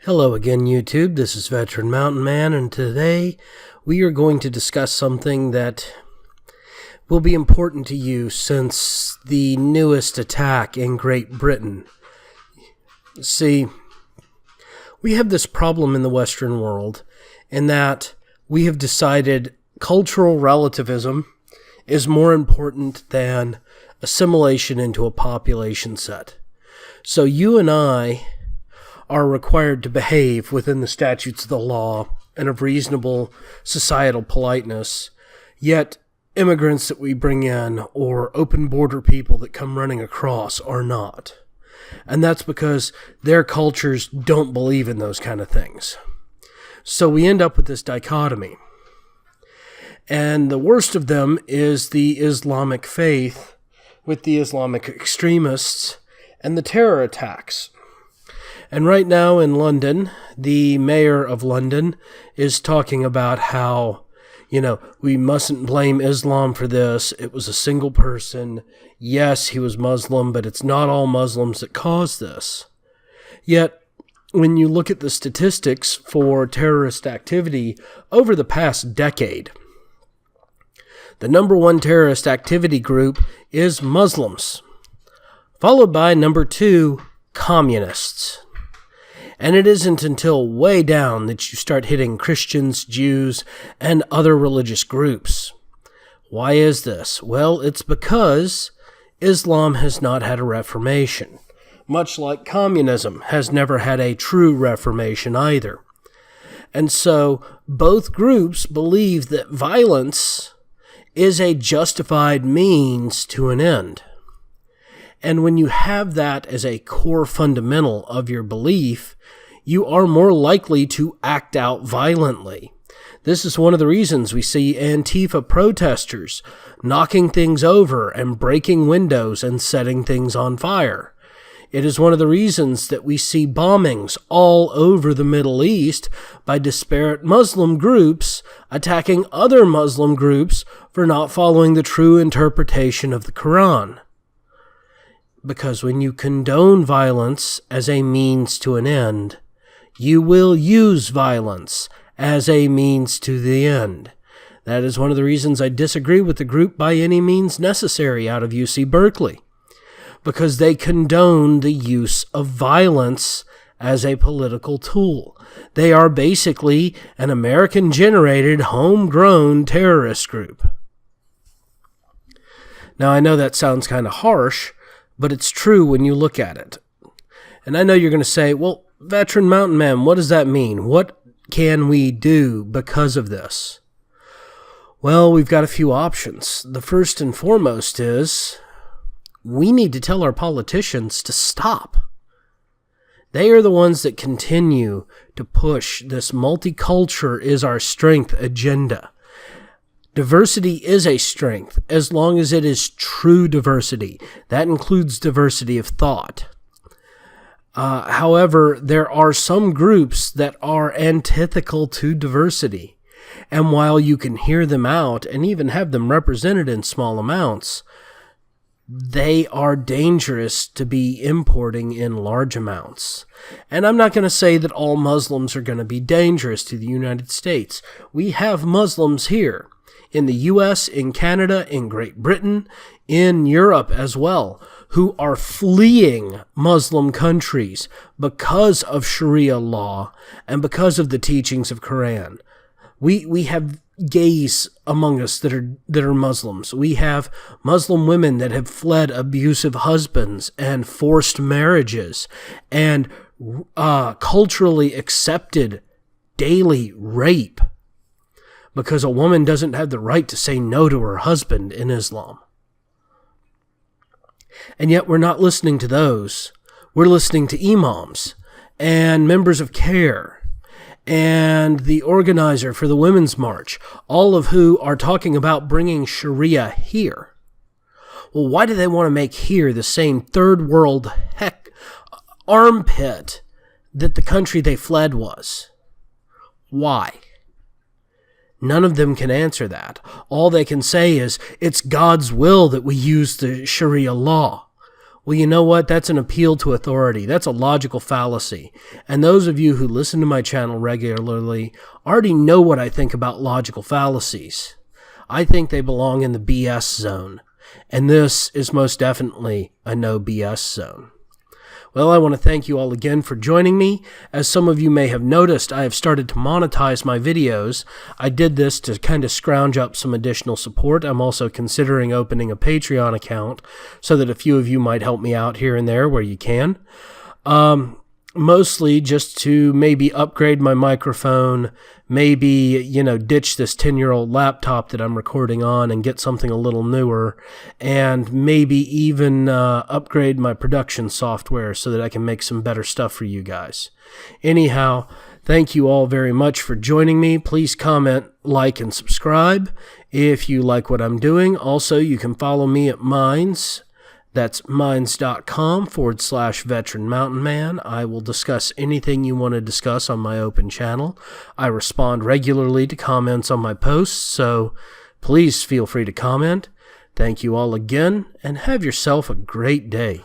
Hello again, YouTube. This is Veteran Mountain Man, and today we are going to discuss something that will be important to you since the newest attack in Great Britain. See, we have this problem in the Western world in that we have decided cultural relativism is more important than assimilation into a population set. So you and I are required to behave within the statutes of the law and of reasonable societal politeness, yet immigrants that we bring in or open border people that come running across are not. And that's because their cultures don't believe in those kind of things. So we end up with this dichotomy. And the worst of them is the Islamic faith with the Islamic extremists and the terror attacks. And right now in London, the mayor of London is talking about how, we mustn't blame Islam for this. It was a single person. Yes, he was Muslim, but it's not all Muslims that caused this. Yet, when you look at the statistics for terrorist activity over the past decade, the number one terrorist activity group is Muslims, followed by number two, communists. And it isn't until way down that you start hitting Christians, Jews, and other religious groups. Why is this? Well, it's because Islam has not had a reformation, much like communism has never had a true reformation either. And so both groups believe that violence is a justified means to an end. And when you have that as a core fundamental of your belief, you are more likely to act out violently. This is one of the reasons we see Antifa protesters knocking things over and breaking windows and setting things on fire. It is one of the reasons that we see bombings all over the Middle East by disparate Muslim groups attacking other Muslim groups for not following the true interpretation of the Quran. Because when you condone violence as a means to an end, you will use violence as a means to the end. That is one of the reasons I disagree with the group By Any Means Necessary out of UC Berkeley, because they condone the use of violence as a political tool. They are basically an American-generated, homegrown terrorist group. Now, I know that sounds kind of harsh, but it's true when you look at it. And I know you're going to say, well, Veteran Mountain Man, what does that mean? What can we do because of this? Well, we've got a few options. The first and foremost is we need to tell our politicians to stop. They are the ones that continue to push this multicultural is our strength agenda. Diversity is a strength as long as it is true diversity. That includes diversity of thought. However, there are some groups that are antithetical to diversity. And while you can hear them out and even have them represented in small amounts, they are dangerous to be importing in large amounts. And I'm not going to say that all Muslims are going to be dangerous to the United States. We have Muslims here in the U.S., in Canada, in Great Britain, in Europe as well, who are fleeing Muslim countries because of Sharia law and because of the teachings of Quran. We have gays among us that are Muslims. We have Muslim women that have fled abusive husbands and forced marriages and culturally accepted daily rape because a woman doesn't have the right to say no to her husband in Islam. And yet we're not listening to those. We're listening to imams and members of CARE and the organizer for the Women's March, all of who are talking about bringing Sharia here. Well, why do they want to make here the same third world armpit that the country they fled was? Why? None of them can answer that. All they can say is, it's God's will that we use the Sharia law. Well, you know what? That's an appeal to authority. That's a logical fallacy. And those of you who listen to my channel regularly already know what I think about logical fallacies. I think they belong in the BS zone. And this is most definitely a no BS zone. Well, I want to thank you all again for joining me. As some of you may have noticed, I have started to monetize my videos. I did this to kind of scrounge up some additional support. I'm also considering opening a Patreon account so that a few of you might help me out here and there where you can. Mostly just to maybe upgrade my microphone, maybe, ditch this 10-year-old laptop that I'm recording on and get something a little newer, and maybe even upgrade my production software so that I can make some better stuff for you guys. Anyhow, thank you all very much for joining me. Please comment, like, and subscribe if you like what I'm doing. Also, you can follow me at Minds. That's minds.com/veteran mountain man. I will discuss anything you want to discuss on my open channel. I respond regularly to comments on my posts, so please feel free to comment. Thank you all again, and have yourself a great day.